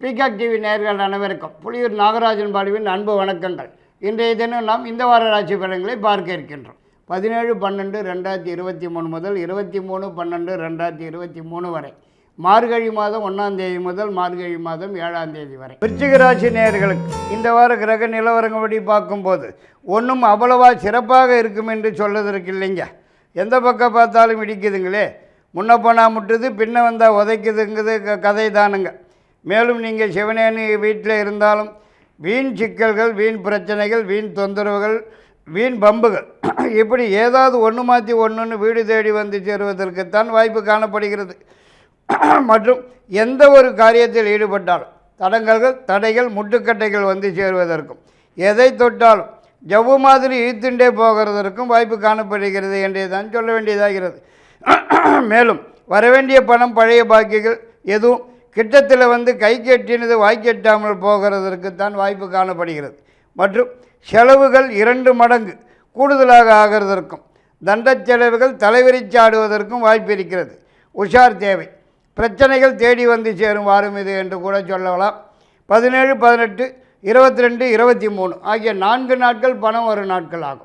Peacock TV நேயர்கள் அனைவருக்கும் புலியூர் நாகராஜன் பாலுவின் அன்பு வணக்கங்கள். இன்றைய தினம் நாம் இந்த வார ராசி பலன்களை பார்க்க இருக்கின்றோம். 17/12/2023 முதல் 23/12/2023 வரை, மார்கழி மாதம் 1ஆம் தேதி முதல் மார்கழி மாதம் 7ஆம் தேதி வரை விருச்சிக ராசி நேயர்களுக்கு இந்த வார கிரக நிலவரங்கப்படி பார்க்கும்போது ஒன்றும் அவ்வளவா சிறப்பாக இருக்கும் என்று சொல்வதற்கு இல்லைங்க. எந்த பக்கம் பார்த்தாலும் இடிக்குதுங்களே, முன்ன போனால் முட்டுது, பின்ன வந்தால் உதைக்குதுங்கிறது கதை தானுங்க. மேலும் நீங்கள் சிவனேனி வீட்டில் இருந்தாலும் வீண் சிக்கல்கள், வீண் பிரச்சனைகள், வீண் தொந்தரவுகள், வீண் பம்புகள் இப்படி ஏதாவது ஒன்று மாற்றி ஒன்றுன்னு வீடு தேடி வந்து சேருவதற்குத்தான் வாய்ப்பு காணப்படுகிறது. மற்றும் எந்த ஒரு காரியத்தில் ஈடுபட்டாலும் தடங்கல்கள், தடைகள், முட்டுக்கட்டைகள் வந்து சேருவதற்கும், எதை தொட்டாலும் ஜவ்வு மாதிரி இழுத்துண்டே போகிறதற்கும் வாய்ப்பு காணப்படுகிறது என்றே தான் சொல்ல வேண்டியதாகிறது. மேலும் வரவேண்டிய பணம், பழைய பாக்கிகள் எதுவும் கிட்டத்தில் வந்து கை கெட்டினது வாய்க்கெட்டாமல் போகிறதற்குத்தான் வாய்ப்பு காணப்படுகிறது. மற்றும் செலவுகள் 2 மடங்கு கூடுதலாக ஆகிறதற்கும், தண்ட செலவுகள் தலைவிரிச்சாடுவதற்கும் வாய்ப்பு இருக்கிறது. உஷார் தேவை. பிரச்சனைகள் தேடி வந்து சேரும் வாரம் இது என்று கூட சொல்லலாம். 17, 18, 22, 23 ஆகிய 4 நாட்கள் பணம் ஒரு நாட்கள் ஆகும்.